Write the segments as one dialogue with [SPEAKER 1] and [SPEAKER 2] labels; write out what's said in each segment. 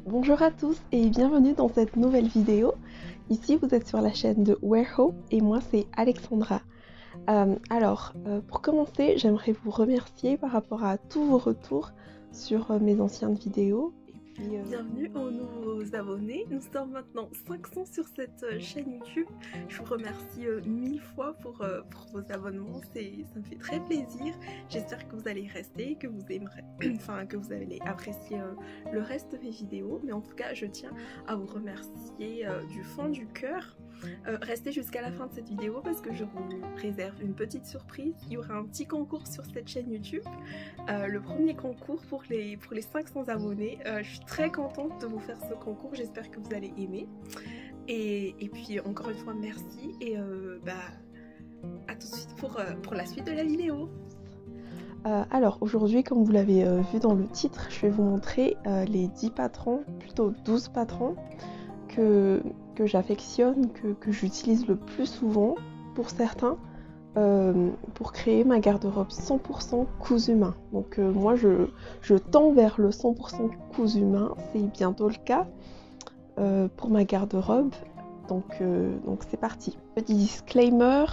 [SPEAKER 1] Bonjour à tous et bienvenue dans cette nouvelle vidéo. Ici vous êtes sur la chaîne de Wearhope et moi c'est Alexandra. Pour commencer, j'aimerais vous remercier par rapport à tous vos retours sur mes anciennes vidéos.
[SPEAKER 2] Bienvenue aux nouveaux abonnés, nous sommes maintenant 500 sur cette chaîne YouTube. Je vous remercie 1000 fois pour vos abonnements, ça me fait très plaisir. J'espère que vous allez rester, que vous aimerez, que vous allez apprécier le reste de mes vidéos. Mais en tout cas, je tiens à vous remercier du fond du cœur. Restez jusqu'à la fin de cette vidéo parce que je vous réserve une petite surprise. Il y aura un petit concours sur cette chaîne YouTube. Le premier concours pour les 500 abonnés. Je suis très contente de vous faire ce concours. J'espère que vous allez aimer. Et puis encore une fois merci et à tout de suite pour la suite de la vidéo.
[SPEAKER 1] Alors aujourd'hui, comme vous l'avez vu dans le titre, je vais vous montrer les 10 patrons, plutôt 12 patrons que j'affectionne, que j'utilise le plus souvent pour certains, pour créer ma garde-robe 100% cousu main. Donc moi je tends vers le 100% cousu main, c'est bientôt le cas pour ma garde-robe. Donc c'est parti. Petit disclaimer,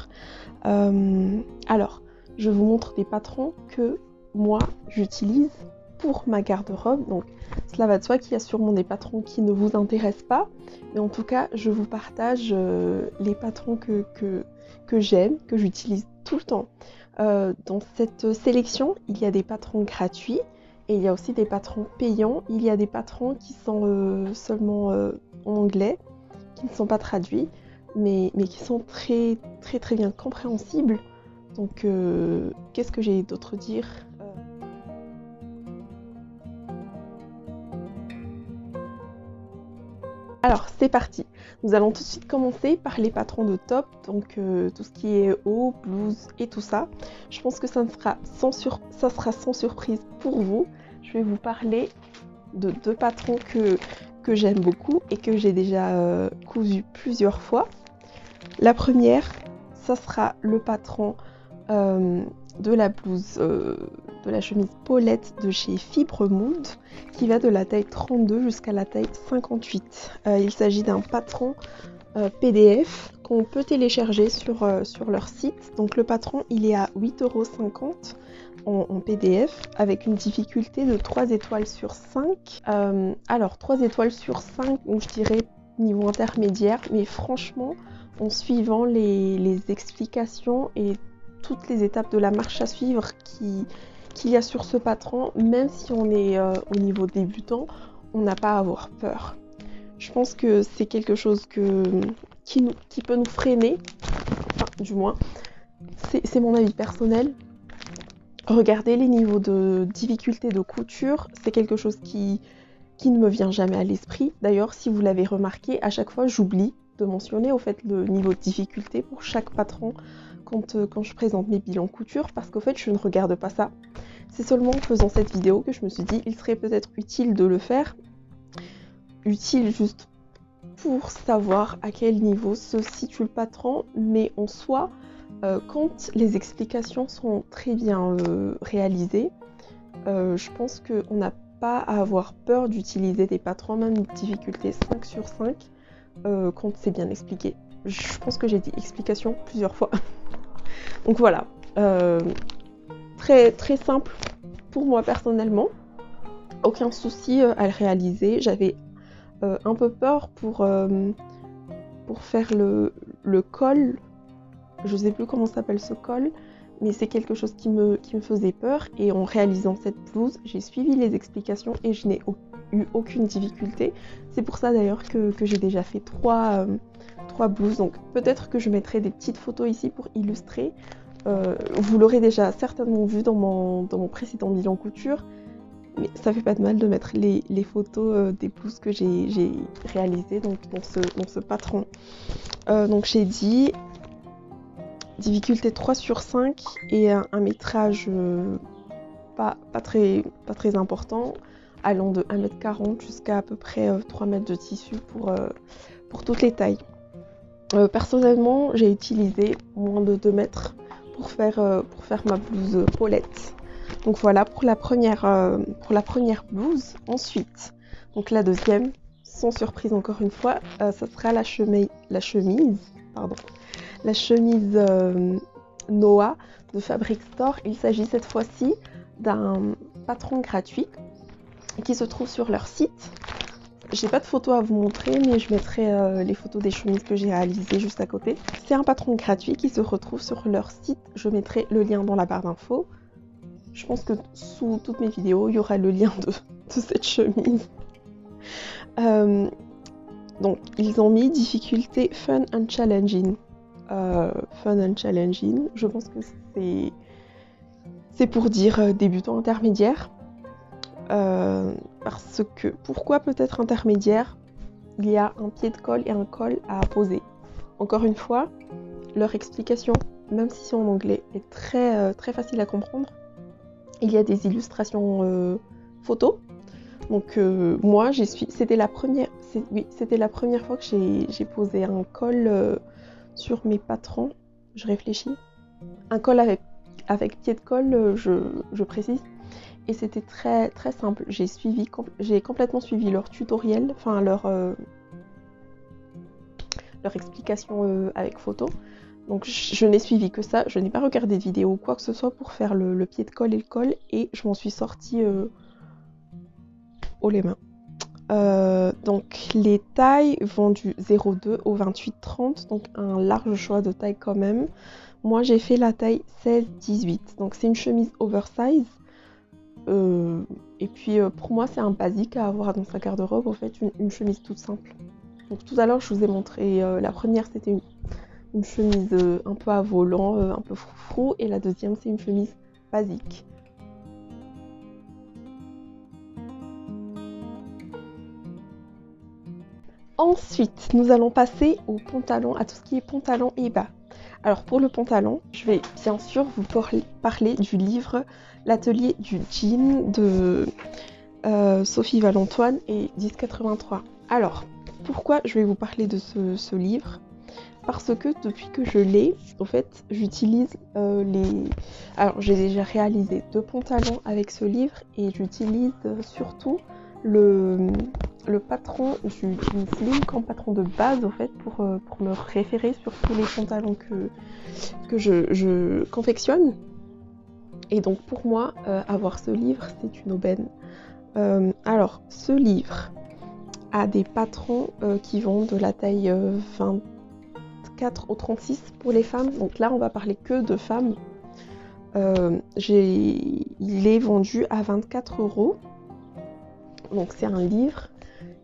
[SPEAKER 1] alors je vous montre des patrons que moi j'utilise pour ma garde-robe. Donc cela va de soi qu'il y a sûrement des patrons qui ne vous intéressent pas, mais en tout cas je vous partage les patrons que j'aime, que j'utilise tout le temps. Dans cette sélection, il y a des patrons gratuits et il y a aussi des patrons payants. Il y a des patrons qui sont seulement en anglais, qui ne sont pas traduits, mais qui sont très bien compréhensibles. Donc qu'est-ce que j'ai d'autre à dire ? Alors c'est parti, nous allons tout de suite commencer par les patrons de top, donc tout ce qui est haut, blouse et tout ça. Je pense que ça sera sans surprise pour vous. Je vais vous parler de deux patrons que j'aime beaucoup et que j'ai déjà cousu plusieurs fois. La première, ça sera le patron de la blouse, de la chemise Paulette de chez Fibre Mood, qui va de la taille 32 jusqu'à la taille 58. Il s'agit d'un patron PDF qu'on peut télécharger sur leur site. Donc le patron il est à 8,50 € en PDF avec une difficulté de 3 étoiles sur 5. Alors 3 étoiles sur 5, donc je dirais niveau intermédiaire, mais franchement en suivant les explications et toutes les étapes de la marche à suivre qu'il y a sur ce patron, même si on est au niveau débutant, on n'a pas à avoir peur. Je pense que c'est quelque chose qui peut nous freiner, enfin du moins, c'est mon avis personnel. Regardez les niveaux de difficulté de couture, c'est quelque chose qui ne me vient jamais à l'esprit. D'ailleurs, si vous l'avez remarqué, à chaque fois j'oublie de mentionner au fait le niveau de difficulté pour chaque patron quand je présente mes bilans couture, parce qu'au fait je ne regarde pas ça. C'est seulement en faisant cette vidéo que je me suis dit il serait peut-être utile de le faire, utile juste pour savoir à quel niveau se situe le patron, mais en soi quand les explications sont très bien réalisées, je pense qu'on n'a pas à avoir peur d'utiliser des patrons même de difficulté 5 sur 5 quand c'est bien expliqué. Je pense que j'ai dit explication plusieurs fois. Donc voilà, très simple pour moi personnellement, aucun souci à le réaliser. J'avais un peu peur pour faire le col, je sais plus comment s'appelle ce col, mais c'est quelque chose qui me faisait peur, et en réalisant cette blouse, j'ai suivi les explications et je n'ai eu aucune difficulté. C'est pour ça d'ailleurs que j'ai déjà fait trois blouses, donc peut-être que je mettrai des petites photos ici pour illustrer. Vous l'aurez déjà certainement vu dans mon précédent bilan couture, mais ça fait pas de mal de mettre les photos des blouses que j'ai réalisées donc dans ce patron. Donc j'ai dit difficulté 3 sur 5 et un métrage pas très important, allant de 1,40 m jusqu'à à peu près 3 mètres de tissu pour toutes les tailles. Personnellement, j'ai utilisé moins de 2 mètres pour faire ma blouse Paulette. Donc voilà pour la première blouse. Ensuite, Donc la deuxième, sans surprise encore une fois, ça sera la chemise Noah de Fabric Store. Il s'agit cette fois-ci d'un patron gratuit qui se trouve sur leur site. J'ai pas de photos à vous montrer, mais je mettrai les photos des chemises que j'ai réalisées juste à côté. C'est un patron gratuit qui se retrouve sur leur site. Je mettrai le lien dans la barre d'infos. Je pense que sous toutes mes vidéos, il y aura le lien de cette chemise. Donc, ils ont mis difficulté fun and challenging. Fun and challenging, je pense que c'est pour dire débutant intermédiaire. Parce que, pourquoi peut-être intermédiaire? Il y a un pied de colle et un col à poser. Encore une fois, leur explication, même si c'est en anglais, est très facile à comprendre. Il y a des illustrations photos. Donc moi, c'était la première fois que j'ai posé un col sur mes patrons. Je réfléchis. Un col avec pied de colle, je précise. Et c'était très simple. J'ai complètement suivi leur tutoriel, enfin leur explication avec photo. Donc je n'ai suivi que ça. Je n'ai pas regardé de vidéo ou quoi que ce soit pour faire le pied de colle et le col. Et je m'en suis sortie haut les mains. Donc les tailles vont du 0,2 au 28-30, donc un large choix de taille quand même. Moi j'ai fait la taille 16-18, donc c'est une chemise oversize. Et puis pour moi c'est un basique à avoir dans sa garde-robe, en fait une chemise toute simple. Donc tout à l'heure je vous ai montré, la première c'était une chemise un peu à volant, un peu froufrou, et la deuxième c'est une chemise basique. Ensuite, nous allons passer au pantalon, à tout ce qui est pantalon et bas. Alors pour le pantalon, je vais bien sûr vous parler du livre L'atelier du jean de Sophie Valentoine et 1083. Alors, pourquoi je vais vous parler de ce livre? Parce que depuis que je l'ai, en fait, j'utilise Alors, j'ai déjà réalisé 2 pantalons avec ce livre et j'utilise surtout le patron du jean slim comme patron de base, en fait, pour me référer sur tous les pantalons que je confectionne. Et donc, pour moi, avoir ce livre, c'est une aubaine. Alors, ce livre a des patrons qui vont de la taille 24 au 36 pour les femmes. Donc là, on va parler que de femmes. Il est vendu à 24 €. Donc c'est un livre.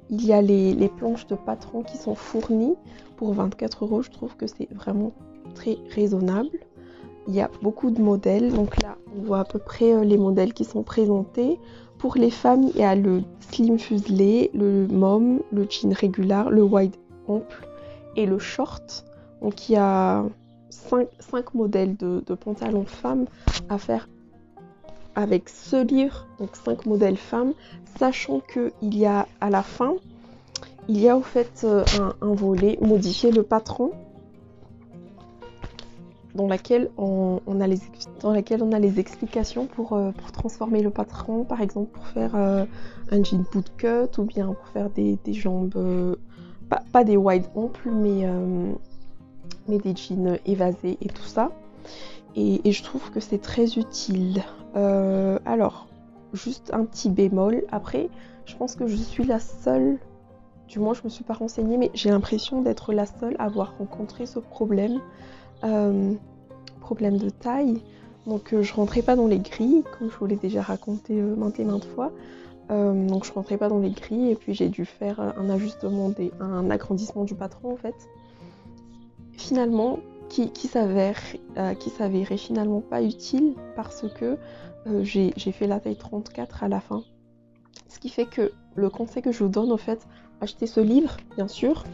[SPEAKER 1] Il y a les planches de patrons qui sont fournies pour 24 €. Je trouve que c'est vraiment très raisonnable. Il y a beaucoup de modèles. Donc là, on voit à peu près les modèles qui sont présentés. Pour les femmes, il y a le slim fuselé, le mom, le jean régular, le wide ample et le short. Donc il y a 5 modèles de pantalons femmes à faire avec ce livre, donc 5 modèles femmes, sachant qu'il y a à la fin, il y a au fait un volet modifier le patron dans laquelle on a les explications pour transformer le patron, par exemple pour faire un jean bootcut ou bien pour faire des jambes, pas des wide amples, mais des jeans évasés et tout ça. Et je trouve que c'est très utile. Alors, juste un petit bémol. Après, je pense que je suis la seule, du moins je me suis pas renseignée, mais j'ai l'impression d'être la seule à avoir rencontré ce problème. Problème de taille. Donc je rentrais pas dans les grilles, comme je vous l'ai déjà raconté maintes et maintes fois. Donc je rentrais pas dans les grilles et puis j'ai dû faire un ajustement, un agrandissement du patron en fait. Finalement, qui s'avérait finalement pas utile parce que j'ai fait la taille 34 à la fin. Ce qui fait que le conseil que je vous donne, en fait, achetez ce livre, bien sûr.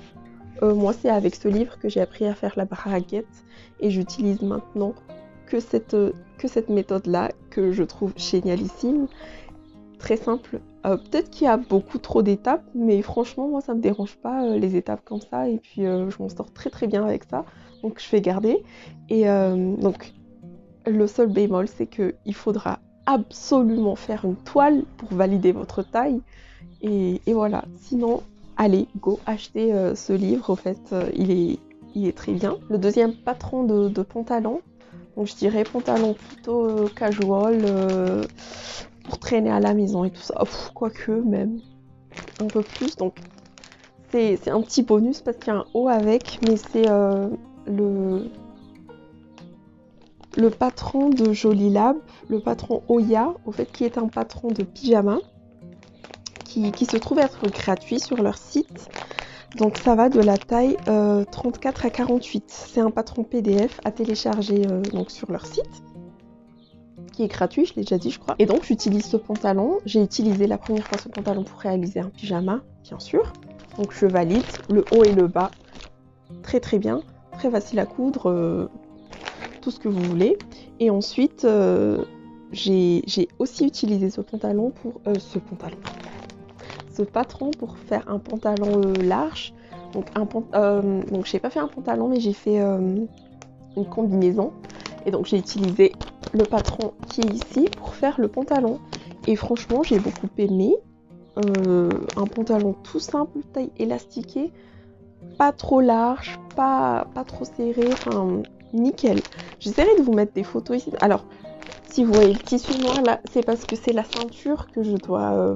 [SPEAKER 1] Moi, c'est avec ce livre que j'ai appris à faire la braguette et j'utilise maintenant que cette méthode-là que je trouve génialissime. Très simple. Peut-être qu'il y a beaucoup trop d'étapes, mais franchement, moi, ça me dérange pas les étapes comme ça et puis je m'en sors très bien avec ça. Donc, je vais garder. Et donc, le seul bémol, c'est qu'il faudra absolument faire une toile pour valider votre taille. Et voilà, sinon, allez, go, achetez ce livre, au fait, il est très bien. Le deuxième patron de pantalon, donc je dirais pantalon plutôt casual, pour traîner à la maison et tout ça, quoique même un peu plus, donc c'est un petit bonus parce qu'il y a un haut avec, mais c'est le patron de Joli Lab, le patron Oya, au fait, qui est un patron de pyjama, qui se trouve être gratuit sur leur site. Donc ça va de la taille 34 à 48. C'est un patron PDF à télécharger donc sur leur site, qui est gratuit, je l'ai déjà dit je crois. Et donc j'utilise ce pantalon. J'ai utilisé la première fois ce pantalon pour réaliser un pyjama, bien sûr. Donc je valide le haut et le bas. Très très bien, très facile à coudre, tout ce que vous voulez. Et ensuite, j'ai aussi utilisé ce pantalon pour... ce patron pour faire un pantalon large. Donc j'ai pas fait un pantalon, mais j'ai fait une combinaison. Et donc j'ai utilisé le patron qui est ici pour faire le pantalon. Et franchement, j'ai beaucoup aimé. Un pantalon tout simple, taille élastiquée, pas trop large, pas trop serré, enfin nickel. J'essaierai de vous mettre des photos ici. Alors, si vous voyez le tissu noir là, c'est parce que c'est la ceinture que je dois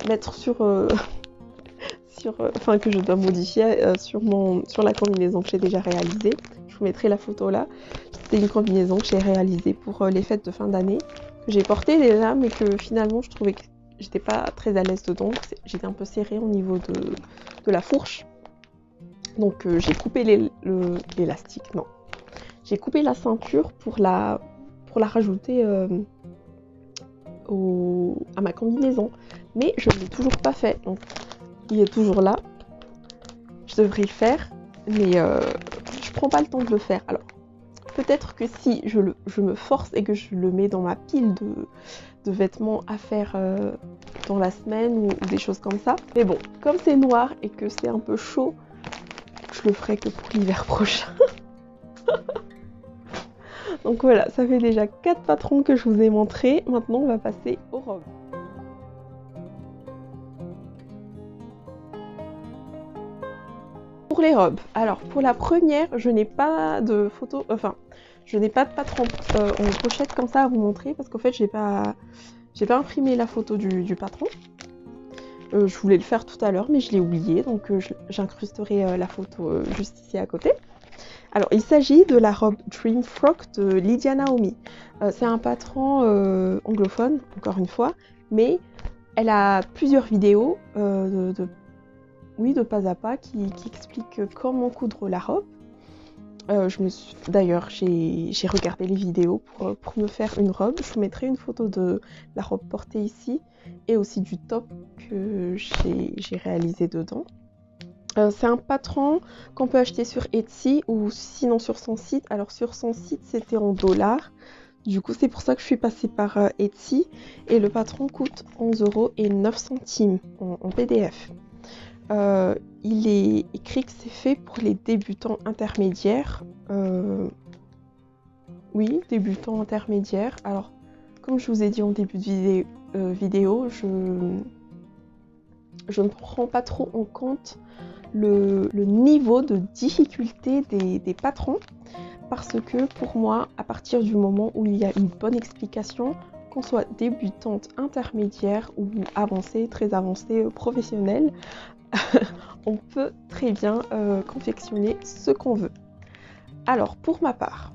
[SPEAKER 1] mettre sur, enfin que je dois modifier sur la combinaison que j'ai déjà réalisée. Je vous mettrai la photo là. C'est une combinaison que j'ai réalisée pour les fêtes de fin d'année, que j'ai portée déjà, mais que finalement je trouvais que j'étais pas très à l'aise dedans. J'étais un peu serrée au niveau de la fourche. Donc j'ai coupé l'élastique, non. J'ai coupé la ceinture pour la rajouter à ma combinaison. Mais je ne l'ai toujours pas fait. Donc il est toujours là. Je devrais le faire. Mais je prends pas le temps de le faire. Alors peut-être que si je me force et que je le mets dans ma pile de vêtements à faire dans la semaine ou des choses comme ça. Mais bon, comme c'est noir et que c'est un peu chaud, je le ferai que pour l'hiver prochain. Donc voilà, ça fait déjà 4 patrons que je vous ai montrés. Maintenant, on va passer aux robes. Pour les robes, alors pour la première, je n'ai pas de photo, je n'ai pas de patron en pochette comme ça à vous montrer parce qu'en fait, j'ai pas imprimé la photo du patron. Je voulais le faire tout à l'heure, mais je l'ai oublié, donc j'incrusterai la photo juste ici à côté. Alors, il s'agit de la robe Dream Frock de Lydia Naomi. C'est un patron anglophone, encore une fois, mais elle a plusieurs vidéos de pas à pas qui expliquent comment coudre la robe. D'ailleurs, j'ai regardé les vidéos pour me faire une robe. Je vous mettrai une photo de la robe portée ici et aussi du top que j'ai réalisé dedans. C'est un patron qu'on peut acheter sur Etsy ou sinon sur son site. Alors sur son site, c'était en dollars. Du coup, c'est pour ça que je suis passée par Etsy. Et le patron coûte 11,09 € en PDF. Il est écrit que c'est fait pour les débutants intermédiaires. Oui, débutants intermédiaires. Alors, comme je vous ai dit en début de vidéo, je ne prends pas trop en compte le niveau de difficulté des patrons. Parce que pour moi, à partir du moment où il y a une bonne explication, qu'on soit débutante, intermédiaire ou avancée, très avancée, professionnelle, on peut très bien confectionner ce qu'on veut. Alors pour ma part,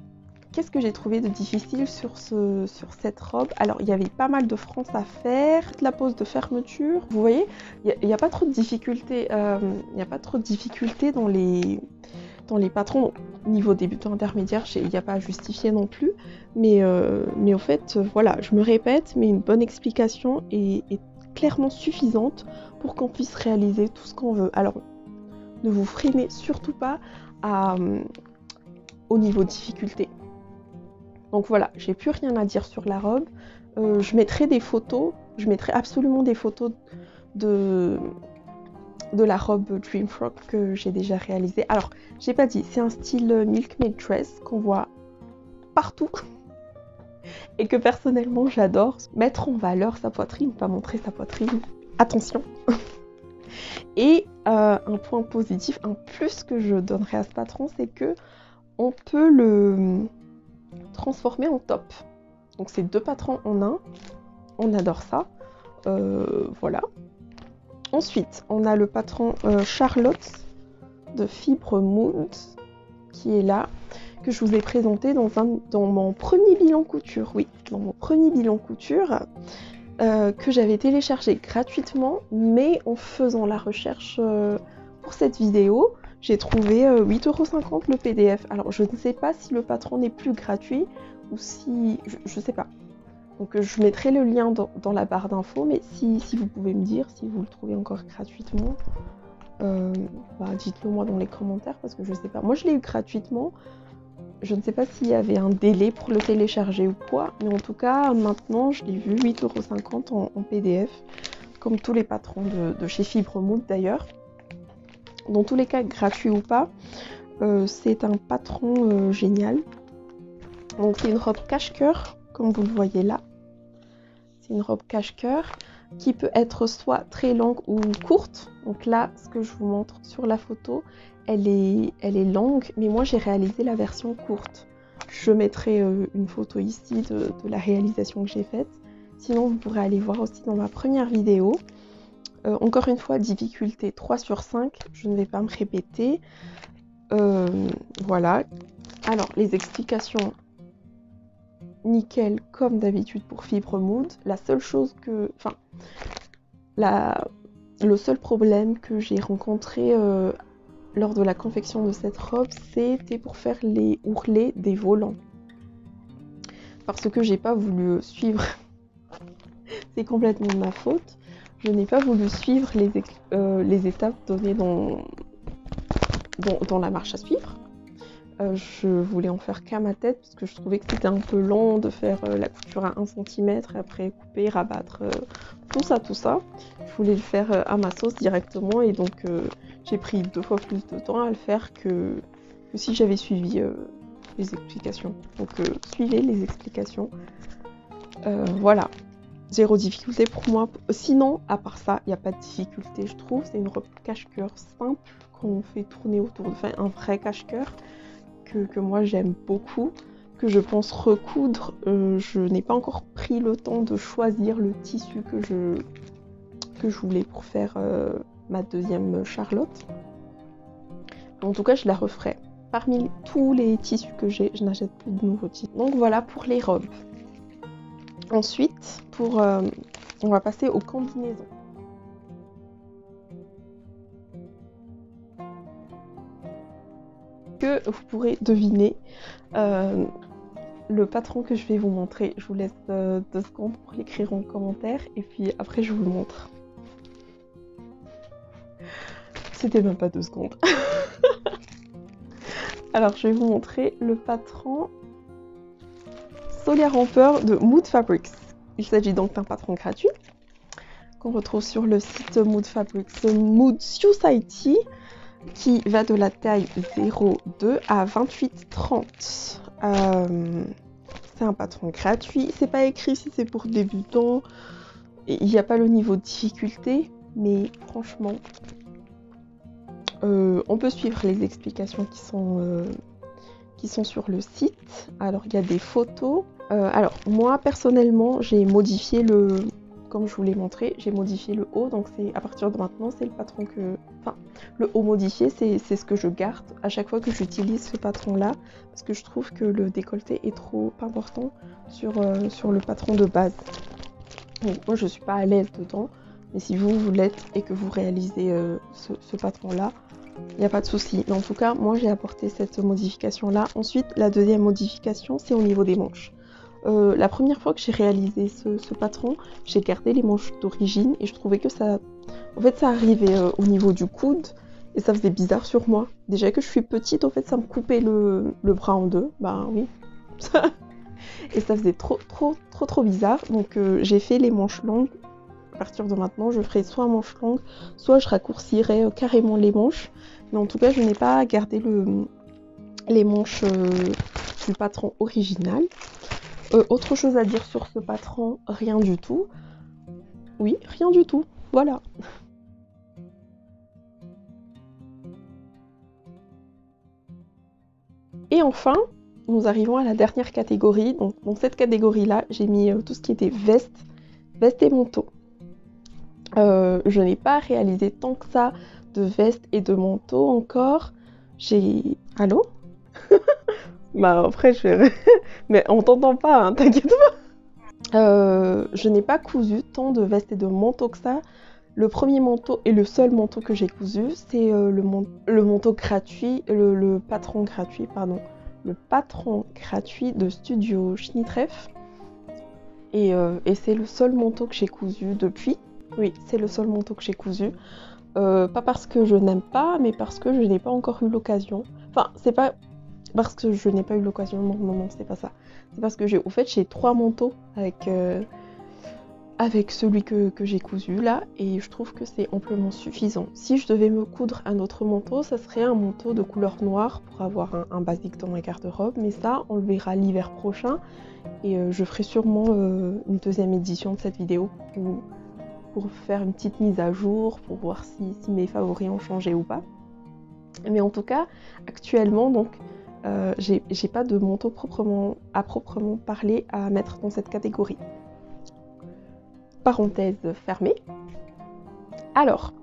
[SPEAKER 1] qu'est-ce que j'ai trouvé de difficile sur cette robe? Alors il y avait pas mal de fronces à faire, la pose de fermeture. Vous voyez, il n'y a pas trop de difficultés. Il n'y a pas trop de difficultés dans les patrons. Niveau débutant intermédiaire, il n'y a pas à justifier non plus. Mais en fait, voilà, je me répète, mais une bonne explication est clairement suffisante pour qu'on puisse réaliser tout ce qu'on veut. Alors, ne vous freinez surtout pas au niveau de difficulté. Donc voilà, j'ai plus rien à dire sur la robe. Je mettrai des photos, je mettrai absolument des photos de la robe Dream Frock que j'ai déjà réalisée. Alors, j'ai pas dit, c'est un style Milkmaid Dress qu'on voit partout et que personnellement j'adore. Mettre en valeur sa poitrine, pas montrer sa poitrine. attention. Et un point positif, un plus que je donnerais à ce patron, c'est que on peut le transformer en top. Donc c'est 2 patrons en un, on adore ça. Voilà. Ensuite, on a le patron Charlotte de Fibre Mood qui est là, que je vous ai présenté dans mon premier bilan couture. Oui, dans mon premier bilan couture. Que j'avais téléchargé gratuitement, mais en faisant la recherche pour cette vidéo, j'ai trouvé 8,50 € le PDF. Alors je ne sais pas si le patron n'est plus gratuit ou si... je sais pas. Donc je mettrai le lien dans la barre d'infos, mais si vous pouvez me dire si vous le trouvez encore gratuitement, dites-le moi dans les commentaires parce que je sais pas. Moi je l'ai eu gratuitement. Je ne sais pas s'il y avait un délai pour le télécharger ou quoi, mais en tout cas, maintenant, je l'ai vu 8,50 € en PDF, comme tous les patrons de chez Fibre Mood d'ailleurs. Dans tous les cas, gratuit ou pas, c'est un patron génial. Donc c'est une robe cache-cœur, comme vous le voyez là. C'est une robe cache-cœur qui peut être soit très longue ou courte. Donc là, ce que je vous montre sur la photo, elle est longue, mais moi j'ai réalisé la version courte. Je mettrai une photo ici de la réalisation que j'ai faite. Sinon, vous pourrez aller voir aussi dans ma première vidéo. Encore une fois, difficulté 3 sur 5. Je ne vais pas me répéter. Voilà. Alors, les explications, nickel, comme d'habitude pour Fibre Mood. La seule chose que... Enfin, le seul problème que j'ai rencontré... lors de la confection de cette robe, c'était pour faire les ourlets des volants. Parce que j'ai pas voulu suivre, c'est complètement de ma faute, je n'ai pas voulu suivre les étapes données dans la marche à suivre. Je voulais en faire qu'à ma tête parce que je trouvais que c'était un peu long de faire la couture à 1 cm et après couper, rabattre, tout ça. Je voulais le faire à ma sauce directement et donc j'ai pris 2 fois plus de temps à le faire que si j'avais suivi les explications. Donc suivez les explications. Voilà, 0 difficulté pour moi. Sinon, à part ça, il n'y a pas de difficulté, je trouve. C'est une robe cache-cœur simple qu'on fait tourner autour de... Enfin, un vrai cache-cœur que moi j'aime beaucoup, que je pense recoudre. Je n'ai pas encore pris le temps de choisir le tissu que je voulais pour faire ma deuxième Charlotte. En tout cas, je la referai. Parmi tous les tissus que j'ai, je n'achète plus de nouveaux tissus. Donc voilà pour les robes. Ensuite, on va passer aux combinaisons. Que vous pourrez deviner le patron que je vais vous montrer. Je vous laisse 2 secondes pour l'écrire en commentaire et puis après je vous le montre. C'était même pas 2 secondes. Alors je vais vous montrer le patron Solia Romper de Mood Fabrics. Il s'agit donc d'un patron gratuit qu'on retrouve sur le site Mood Fabrics Mood Society, qui va de la taille 0,2 à 28,30. C'est un patron gratuit. C'est pas écrit si c'est pour débutants. Il n'y a pas le niveau de difficulté, mais franchement, on peut suivre les explications qui sont sur le site. Alors il y a des photos. Alors moi personnellement, j'ai modifié comme je vous l'ai montré, j'ai modifié le haut, donc c'est à partir de maintenant, c'est le patron le haut modifié, c'est ce que je garde à chaque fois que j'utilise ce patron-là, parce que je trouve que le décolleté est trop important sur le patron de base. Donc, moi, je suis pas à l'aise dedans, mais si vous l'êtes et que vous réalisez ce patron-là, il n'y a pas de souci. Mais en tout cas, moi, j'ai apporté cette modification-là. Ensuite, la deuxième modification, c'est au niveau des manches. La première fois que j'ai réalisé ce patron, j'ai gardé les manches d'origine et je trouvais que ça arrivait au niveau du coude et ça faisait bizarre sur moi. Déjà que je suis petite, en fait, ça me coupait le bras en deux. Bah oui. Et ça faisait trop bizarre. Donc j'ai fait les manches longues. À partir de maintenant, je ferai soit manches longues, soit je raccourcirai carrément les manches. Mais en tout cas, je n'ai pas gardé les manches du patron original. Autre chose à dire sur ce patron, rien du tout. Oui, rien du tout. Voilà. Et enfin, nous arrivons à la dernière catégorie. Donc, dans cette catégorie-là, j'ai mis tout ce qui était veste et manteau. Je n'ai pas réalisé tant que ça de vestes et de manteaux encore. Allô? Bah après, mais on t'entend pas, hein, t'inquiète pas. Je n'ai pas cousu tant de vestes et de manteaux que ça. Le premier manteau et le seul manteau que j'ai cousu, c'est le manteau gratuit, le patron gratuit, pardon. Le patron gratuit de Studio Schnittreff. Et c'est le seul manteau que j'ai cousu depuis. Oui, c'est le seul manteau que j'ai cousu. Pas parce que je n'aime pas, mais parce que je n'ai pas encore eu l'occasion. Enfin, c'est pas parce que je n'ai pas eu l'occasion, non, c'est pas ça. C'est parce que j'ai 3 manteaux avec celui que j'ai cousu là, et je trouve que c'est amplement suffisant. Si je devais me coudre un autre manteau, ça serait un manteau de couleur noire pour avoir un basique dans ma garde-robe, mais ça, on le verra l'hiver prochain, et je ferai sûrement une deuxième édition de cette vidéo pour faire une petite mise à jour, pour voir si mes favoris ont changé ou pas. Mais en tout cas, actuellement, donc, j'ai pas de manteau à proprement parler à mettre dans cette catégorie. Parenthèse fermée. Alors,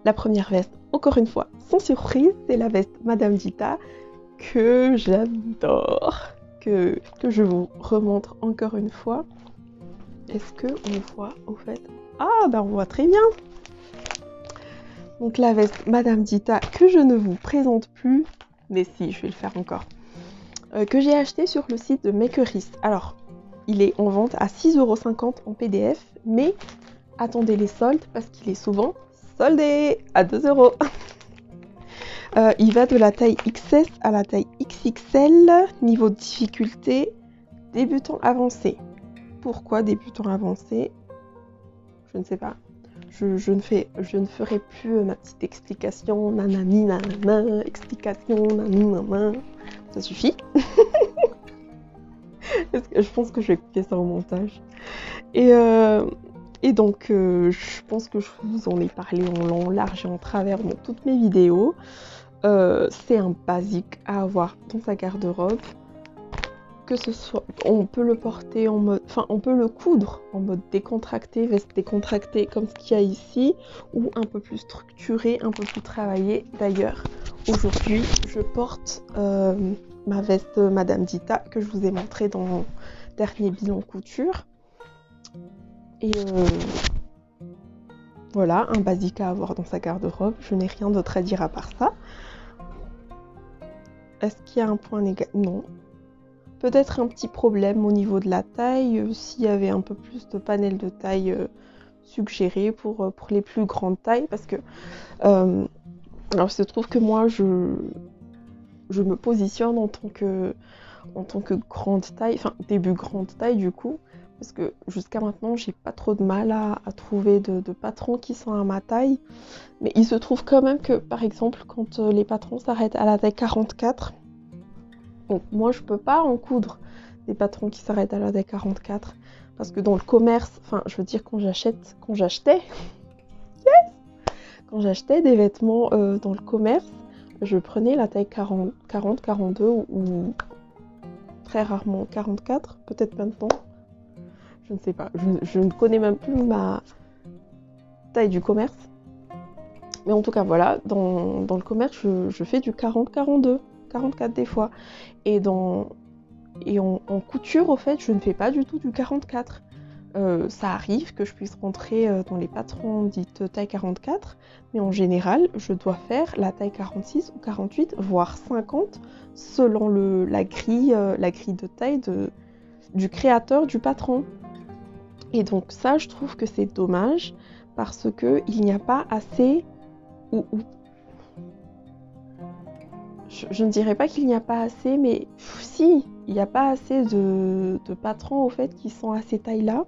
[SPEAKER 1] la première veste, encore une fois, sans surprise, c'est la veste Madame Dita que j'adore, que je vous remontre encore une fois. Est-ce qu'on voit au fait? Ah, ben on voit très bien. Donc la veste Madame Dita que je ne vous présente plus, mais si, je vais le faire encore, que j'ai acheté sur le site de Makerist. Alors, il est en vente à 6,50€ en PDF, mais attendez les soldes parce qu'il est souvent soldé à 2€. Il va de la taille XS à la taille XXL, niveau de difficulté débutant avancé. Pourquoi débutant avancé? Je ne sais pas. Je ne ferai plus ma petite explication, nanani nanana, explication, nanani nanana. Ça suffit. Je pense que je vais couper ça au montage. Et donc, je pense que je vous en ai parlé en long, en large et en travers dans toutes mes vidéos. C'est un basique à avoir dans sa garde-robe. Que ce soit, on peut le porter en mode, enfin, on peut le coudre en mode décontracté, veste décontractée comme ce qu'il y a ici, ou un peu plus structuré, un peu plus travaillé. D'ailleurs, aujourd'hui, je porte ma veste Madame Dita que je vous ai montré dans mon dernier bilan couture. Et voilà, un basique à avoir dans sa garde-robe. Je n'ai rien d'autre à dire à part ça. Est-ce qu'il y a un point négatif? Non. Peut-être un petit problème au niveau de la taille, s'il y avait un peu plus de panel de taille suggéré pour les plus grandes tailles, parce que alors il se trouve que moi je me positionne en tant que grande taille, enfin début grande taille du coup, parce que jusqu'à maintenant j'ai pas trop de mal à trouver de patrons qui sont à ma taille, mais il se trouve quand même que par exemple quand les patrons s'arrêtent à la taille 44, donc moi je peux pas en coudre des patrons qui s'arrêtent à la taille 44, parce que dans le commerce, enfin je veux dire quand j'achetais des vêtements dans le commerce, je prenais la taille 40, 42 ou très rarement 44, peut-être maintenant. Je ne sais pas, je ne connais même plus ma taille du commerce. Mais en tout cas, voilà, dans le commerce, je fais du 40, 42, 44 des fois. Et en couture, au fait, je ne fais pas du tout du 44. Ça arrive que je puisse rentrer dans les patrons dites taille 44, mais en général, je dois faire la taille 46 ou 48, voire 50, selon la grille de taille du créateur du patron. Et donc ça, je trouve que c'est dommage, parce que il n'y a pas assez, je ne dirais pas qu'il n'y a pas assez, mais si, il n'y a pas assez de patrons, au fait, qui sont à ces tailles-là.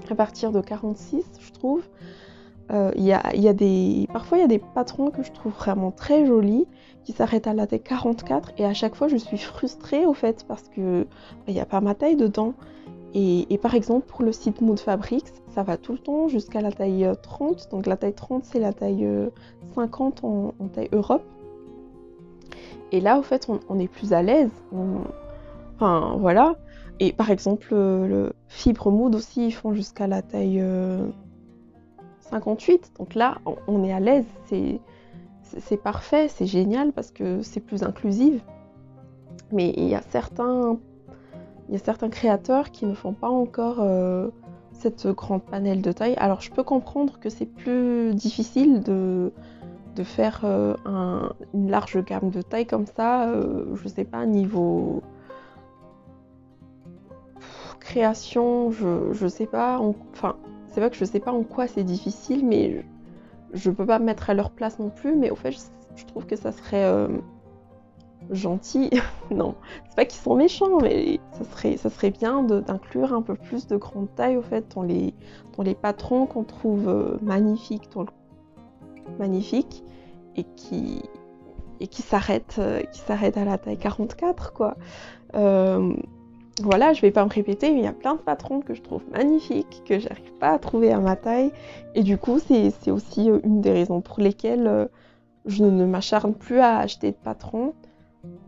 [SPEAKER 1] À partir de 46, je trouve. Parfois, il y a des patrons que je trouve vraiment très jolis, qui s'arrêtent à la taille 44, et à chaque fois, je suis frustrée, au fait, parce que il n'y a pas ma taille dedans. Et par exemple, pour le site Mood Fabrics, ça va tout le temps jusqu'à la taille 30. Donc la taille 30, c'est la taille 50 en taille Europe. Et là, au fait, on est plus à l'aise. Enfin, voilà. Et par exemple, le Fibre Mood aussi, ils font jusqu'à la taille 58. Donc là, on est à l'aise. C'est parfait, c'est génial parce que c'est plus inclusif. Mais il y a certains créateurs qui ne font pas encore cette grande panel de taille. Alors je peux comprendre que c'est plus difficile de faire une large gamme de taille comme ça, je sais pas, niveau création, je sais pas, enfin c'est vrai que je sais pas en quoi c'est difficile, mais je peux pas me mettre à leur place non plus, mais au fait je trouve que ça serait gentil, non, c'est pas qu'ils sont méchants, mais ça serait bien d'inclure un peu plus de grande taille au fait dans les patrons qu'on trouve magnifiques et qui s'arrêtent à la taille 44 quoi. Voilà, je vais pas me répéter, mais il y a plein de patrons que je trouve magnifiques, que j'arrive pas à trouver à ma taille, et du coup c'est aussi une des raisons pour lesquelles je ne m'acharne plus à acheter de patrons.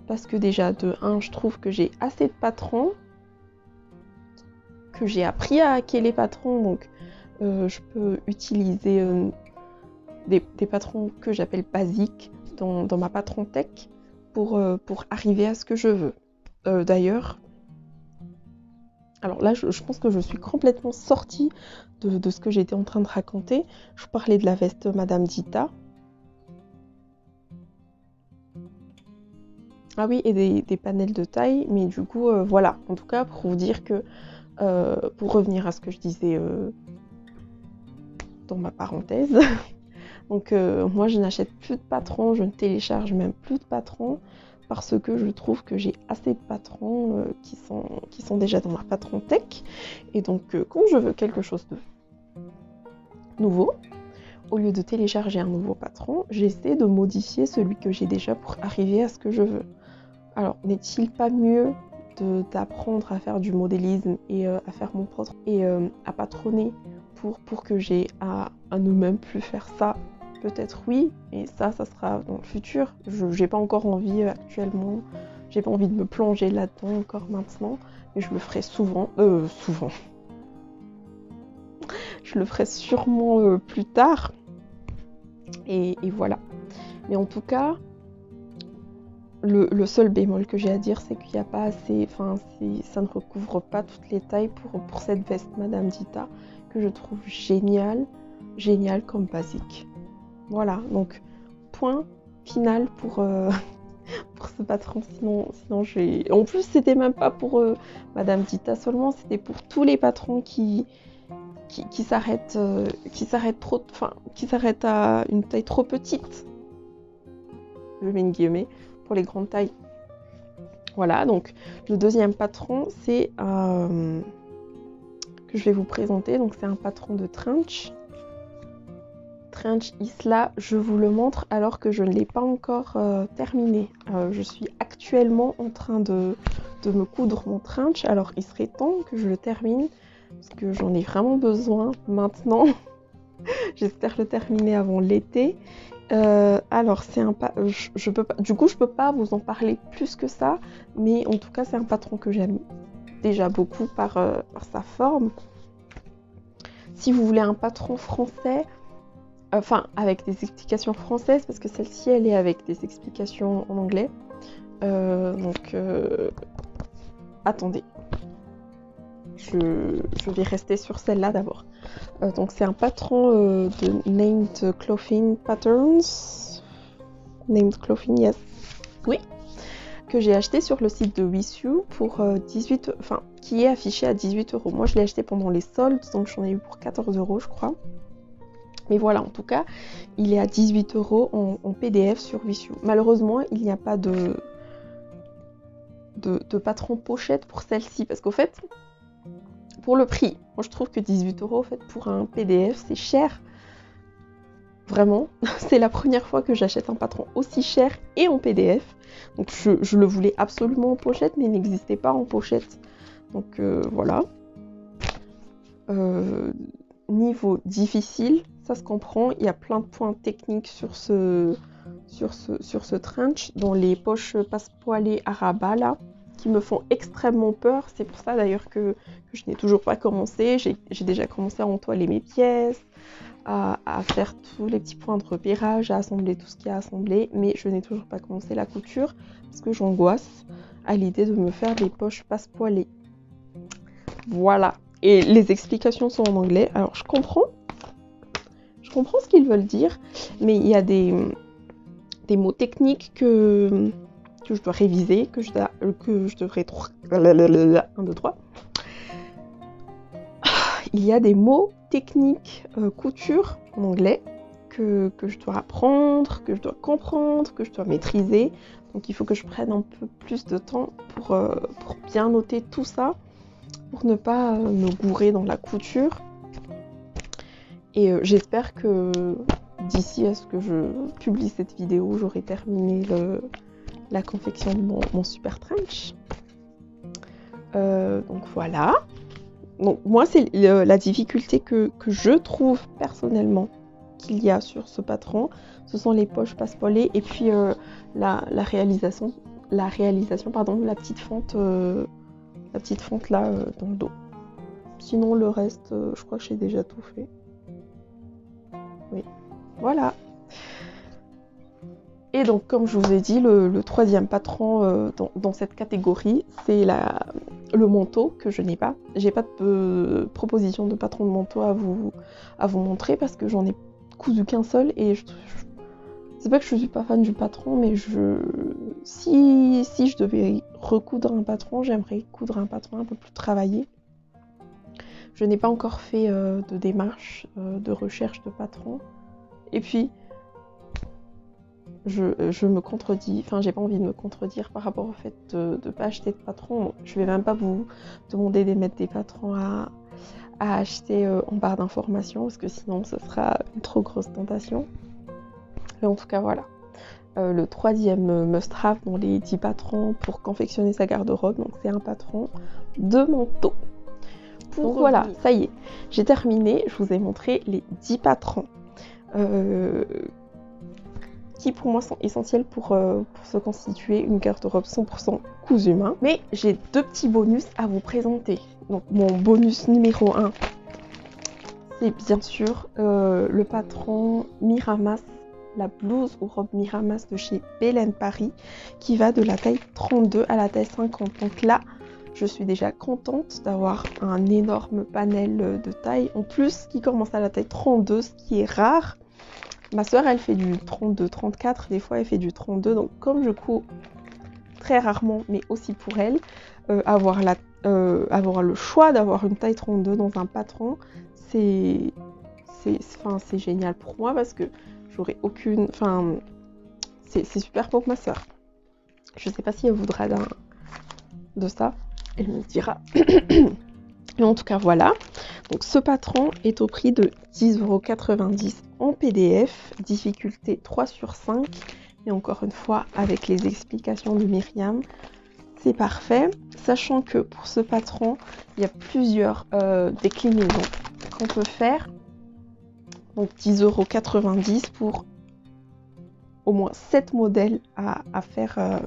[SPEAKER 1] Parce que déjà, de 1, je trouve que j'ai assez de patrons, que j'ai appris à hacker les patrons, donc je peux utiliser des patrons que j'appelle basiques dans ma patron tech pour arriver à ce que je veux. D'ailleurs, alors là, je pense que je suis complètement sortie de ce que j'étais en train de raconter. Je vous parlais de la veste Madame Dita. Ah oui, et des panels de taille, mais du coup, voilà. En tout cas, pour vous dire que, pour revenir à ce que je disais dans ma parenthèse, donc moi, je n'achète plus de patrons, je ne télécharge même plus de patrons, parce que je trouve que j'ai assez de patrons qui sont déjà dans ma patron tech. Et donc, quand je veux quelque chose de nouveau, au lieu de télécharger un nouveau patron, j'essaie de modifier celui que j'ai déjà pour arriver à ce que je veux. Alors, n'est-il pas mieux d'apprendre à faire du modélisme et à faire mon propre et à patronner pour que j'ai à ne même plus faire ça? Peut-être oui, et ça sera dans le futur. J'ai pas encore envie actuellement, j'ai pas envie de me plonger là-dedans encore maintenant, mais je le ferai souvent. Je le ferai sûrement plus tard. Et voilà. Mais en tout cas, le seul bémol que j'ai à dire, c'est qu'il n'y a pas assez, ça ne recouvre pas toutes les tailles pour cette veste Madame Dita, que je trouve géniale comme basique. Voilà, donc point final pour ce patron, sinon j'ai... En plus, c'était même pas pour Madame Dita seulement, c'était pour tous les patrons qui s'arrêtent à une taille trop petite. Je mets une guillemets pour les grandes tailles. Voilà, donc le deuxième patron, c'est que je vais vous présenter. Donc c'est un patron de Trench Isla. Je vous le montre alors que je ne l'ai pas encore terminé. Je suis actuellement en train de me coudre mon Trench. Alors il serait temps que je le termine parce que j'en ai vraiment besoin maintenant. J'espère le terminer avant l'été. Alors c'est un je peux pas, du coup je peux pas vous en parler plus que ça, mais en tout cas c'est un patron que j'aime déjà beaucoup par sa forme. Si vous voulez un patron français, enfin avec des explications françaises, parce que celle-ci elle est avec des explications en anglais, donc attendez, je vais rester sur celle-là d'abord. Donc c'est un patron de Named Clothing Patterns. Named Clothing, yes. Oui. Que j'ai acheté sur le site de With You pour 18... Enfin, qui est affiché à 18 €. Moi, je l'ai acheté pendant les soldes, donc j'en ai eu pour 14 €, je crois. Mais voilà, en tout cas, il est à 18 € en PDF sur With You. Malheureusement, il n'y a pas de patron pochette pour celle-ci, parce qu'au fait... Pour le prix, moi je trouve que 18 € en fait, pour un PDF, c'est cher. Vraiment, c'est la première fois que j'achète un patron aussi cher et en PDF. Donc je le voulais absolument en pochette, mais il n'existait pas en pochette. Donc voilà. Euh, Niveau difficile, ça se comprend, il y a plein de points techniques sur ce trench, dont les poches passepoilées à rabat là, qui me font extrêmement peur. C'est pour ça d'ailleurs que je n'ai toujours pas commencé. J'ai déjà commencé à entoiler mes pièces, à faire tous les petits points de repérage, à assembler tout ce qu'il y a à assembler, mais je n'ai toujours pas commencé la couture parce que j'angoisse à l'idée de me faire des poches passepoilées. Voilà. Et les explications sont en anglais. Alors je comprends ce qu'ils veulent dire, mais il y a des mots techniques que je dois réviser, que je devrais... 1, 2, 3. Il y a des mots techniques couture en anglais que je dois apprendre, que je dois comprendre, que je dois maîtriser. Donc il faut que je prenne un peu plus de temps pour bien noter tout ça, pour ne pas me gourer dans la couture. Et j'espère que d'ici à ce que je publie cette vidéo, j'aurai terminé la confection de mon super trench. Donc voilà. Donc moi, c'est la difficulté que je trouve personnellement qu'il y a sur ce patron. Ce sont les poches passepoilées et puis la réalisation, pardon, la petite fente là dans le dos. Sinon le reste, je crois que j'ai déjà tout fait. Oui, voilà. Et donc comme je vous ai dit, le troisième patron dans cette catégorie, c'est le manteau que je n'ai pas. J'ai pas de proposition de patron de manteau à vous montrer parce que j'en ai cousu qu'un seul et c'est pas que je suis pas fan du patron, mais si je devais recoudre un patron, j'aimerais coudre un patron un peu plus travaillé. Je n'ai pas encore fait de démarche de recherche de patron. Et puis, je me contredis, enfin j'ai pas envie de me contredire par rapport au fait de ne pas acheter de patron. Je vais même pas vous demander d'émettre des patrons à acheter en barre d'informations parce que sinon ce sera une trop grosse tentation. Mais en tout cas voilà. Le troisième must-have dans les 10 patrons pour confectionner sa garde-robe, donc c'est un patron de manteau. Donc voilà, ça y est, j'ai terminé, je vous ai montré les 10 patrons qui pour moi sont essentiels pour se constituer une garde-robe 100% cousu main. Mais j'ai 2 petits bonus à vous présenter. Donc mon bonus numéro 1, c'est bien sûr le patron Miramas, la blouse ou robe Miramas de chez Belen Paris, qui va de la taille 32 à la taille 50. Donc là, je suis déjà contente d'avoir un énorme panel de taille. En plus, qui commence à la taille 32, ce qui est rare. Ma soeur, elle fait du 32, 34, des fois elle fait du 32. Donc comme je couds très rarement, mais aussi pour elle, avoir le choix d'avoir une taille 32 dans un patron, c'est génial pour moi parce que j'aurais aucune... Enfin, c'est super pour ma soeur. Je sais pas si elle voudra de ça. Elle me dira. Mais en tout cas, voilà. Donc, ce patron est au prix de 10,90 € en PDF, difficulté 3/5. Et encore une fois, avec les explications de Myriam, c'est parfait. Sachant que pour ce patron, il y a plusieurs déclinaisons qu'on peut faire. Donc, 10,90 € pour au moins 7 modèles à faire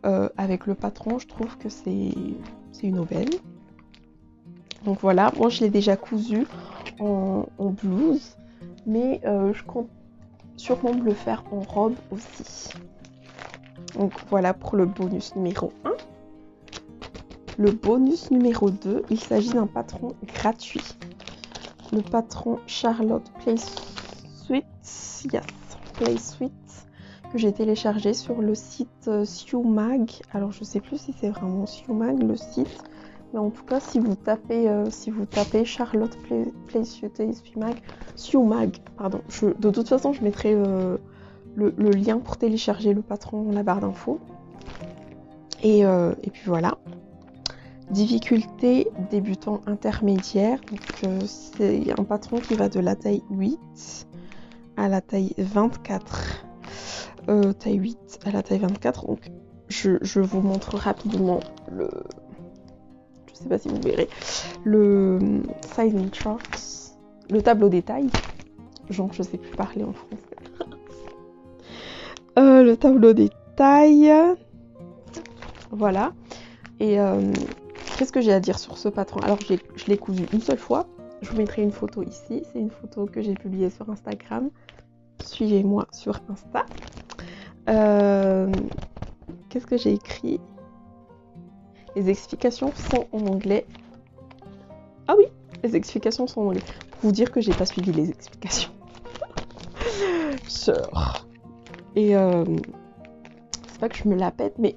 [SPEAKER 1] avec le patron. Je trouve que c'est une aubaine. Donc voilà, moi je l'ai déjà cousu en blouse, mais je compte sûrement me le faire en robe aussi. Donc voilà pour le bonus numéro 1. Le bonus numéro 2, il s'agit d'un patron gratuit. Le patron Charlotte Play Suite, Play Suite, que j'ai téléchargé sur le site Siumag. Alors je sais plus si c'est vraiment Siumag le site. Mais en tout cas, si vous tapez Charlotte Play Siumag, pardon. De toute façon, je mettrai le lien pour télécharger le patron dans la barre d'infos. Et puis voilà. Difficulté débutant intermédiaire. Donc c'est un patron qui va de la taille 8 à la taille 24. Taille 8 à la taille 24. Donc je vous montre rapidement le... Je sais pas si vous verrez, le sizing charts, le tableau détail. Genre, je sais plus parler en français. Le tableau détail. Voilà. Et qu'est-ce que j'ai à dire sur ce patron? Alors, je l'ai cousu une seule fois. Je vous mettrai une photo ici. C'est une photo que j'ai publiée sur Instagram. Suivez-moi sur Insta. Qu'est-ce que j'ai écrit? Les explications sont en anglais. Ah oui, les explications sont en anglais. Pour vous dire que j'ai pas suivi les explications. Et c'est pas que je me la pète, mais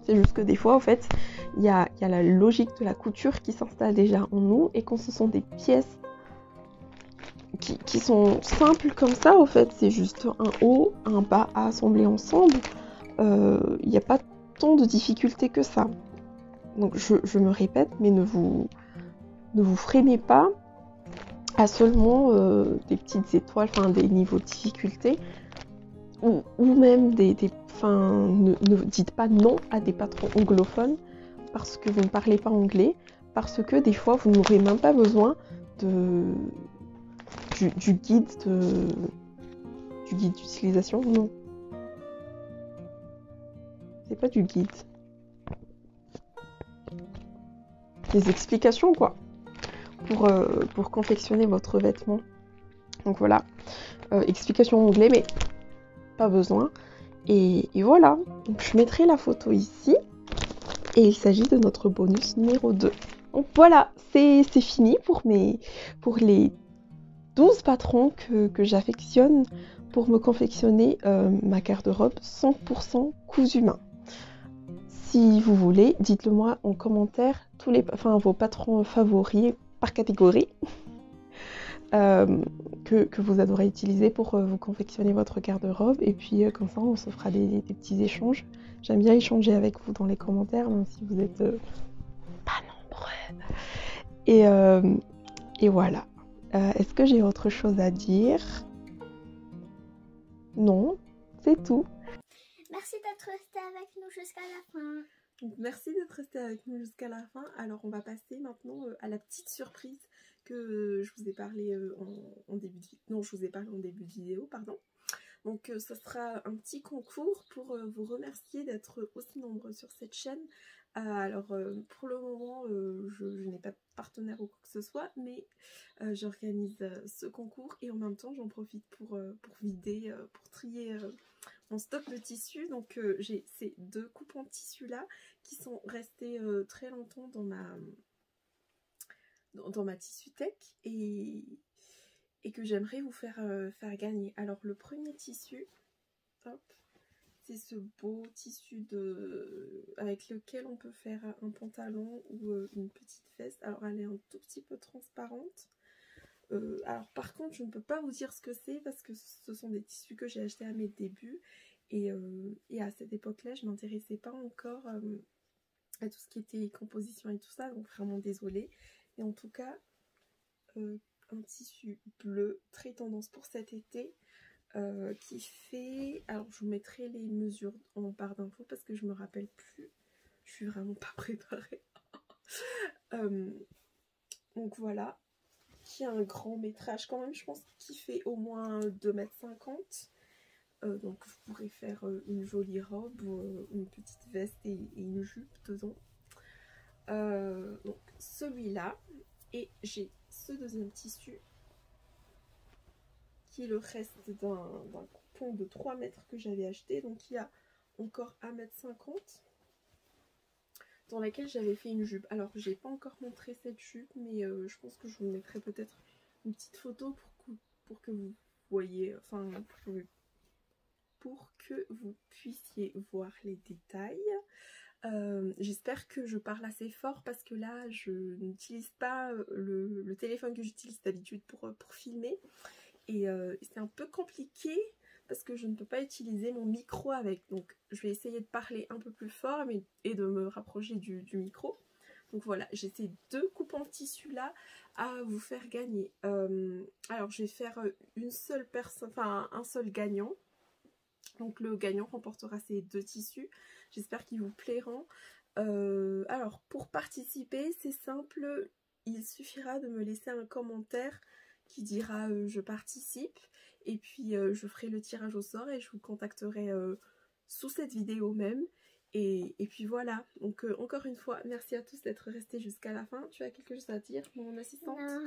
[SPEAKER 1] c'est juste que des fois, en fait, il y a la logique de la couture qui s'installe déjà en nous, et quand ce sont des pièces qui sont simples comme ça, en fait, c'est juste un haut, un bas à assembler ensemble, il n'y a pas tant de difficultés que ça. Donc je me répète, mais ne vous freinez pas à seulement des petites étoiles, enfin des niveaux de difficulté, ou même ne dites pas non à des patrons anglophones parce que vous ne parlez pas anglais, parce que des fois vous n'aurez même pas besoin du guide d'utilisation. Non, c'est pas du guide, des explications quoi, pour confectionner votre vêtement. Donc voilà, explication en anglais, mais pas besoin. Et voilà, donc je mettrai la photo ici, et il s'agit de notre bonus numéro 2. Donc voilà, c'est fini pour les 12 patrons que j'affectionne pour me confectionner ma garde-robe 100% cousu main. Si vous voulez, dites-le moi en commentaire vos patrons favoris par catégorie que vous adorez utiliser pour vous confectionner votre garde-robe, et puis comme ça on se fera des petits échanges. J'aime bien échanger avec vous dans les commentaires, même si vous êtes pas nombreux. Et voilà. Est-ce que j'ai autre chose à dire? Non, c'est tout.
[SPEAKER 3] Merci d'être resté avec nous jusqu'à la fin.
[SPEAKER 2] Donc, merci d'être resté avec nous jusqu'à la fin. Alors on va passer maintenant à la petite surprise que je vous ai parlé en début de vidéo, pardon. Donc ce sera un petit concours pour vous remercier d'être aussi nombreux sur cette chaîne. Alors pour le moment je n'ai pas de partenaire ou quoi que ce soit, mais j'organise ce concours, et en même temps j'en profite pour vider, pour trier mon stock de tissus. Donc j'ai ces 2 coupes en tissu là qui sont restés très longtemps dans ma Tissu-Tech, et que j'aimerais vous faire gagner. Alors le premier tissu, hop, c'est ce beau tissu avec lequel on peut faire un pantalon ou une petite veste. Alors elle est un tout petit peu transparente. Alors par contre je ne peux pas vous dire ce que c'est parce que ce sont des tissus que j'ai achetés à mes débuts, et à cette époque là je m'intéressais pas encore à tout ce qui était composition et tout ça, donc vraiment désolée. Et en tout cas un tissu bleu très tendance pour cet été, qui fait, alors je vous mettrai les mesures en barre d'infos parce que je me rappelle plus, je suis vraiment pas préparée. Donc voilà, qui a un grand métrage quand même, je pense qu'il fait au moins 2,50 m. Donc vous pourrez faire une jolie robe, ou une petite veste et une jupe dedans. Donc celui-là, et j'ai ce deuxième tissu qui est le reste d'un coupon de 3 mètres que j'avais acheté, donc il y a encore 1,50 m, dans laquelle j'avais fait une jupe. Alors j'ai pas encore montré cette jupe, mais je pense que je vous mettrai peut-être une petite photo pour que vous voyez, enfin pour que vous puissiez voir les détails. J'espère que je parle assez fort parce que là je n'utilise pas le téléphone que j'utilise d'habitude pour filmer, et c'est un peu compliqué parce que je ne peux pas utiliser mon micro avec, donc je vais essayer de parler un peu plus fort et de me rapprocher du micro. Donc voilà, j'ai ces 2 coupes en tissu là à vous faire gagner. Alors je vais faire une seule personne, enfin un seul gagnant. Donc le gagnant remportera ces 2 tissus. J'espère qu'ils vous plairont. Alors, pour participer, c'est simple, il suffira de me laisser un commentaire qui dira je participe, et puis je ferai le tirage au sort et je vous contacterai sous cette vidéo même. Et puis voilà, donc encore une fois, merci à tous d'être restés jusqu'à la fin. Tu as quelque chose à dire, mon assistante?
[SPEAKER 3] Non,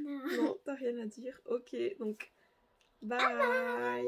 [SPEAKER 3] non.
[SPEAKER 2] Non, t'as rien à dire. Ok, donc bye.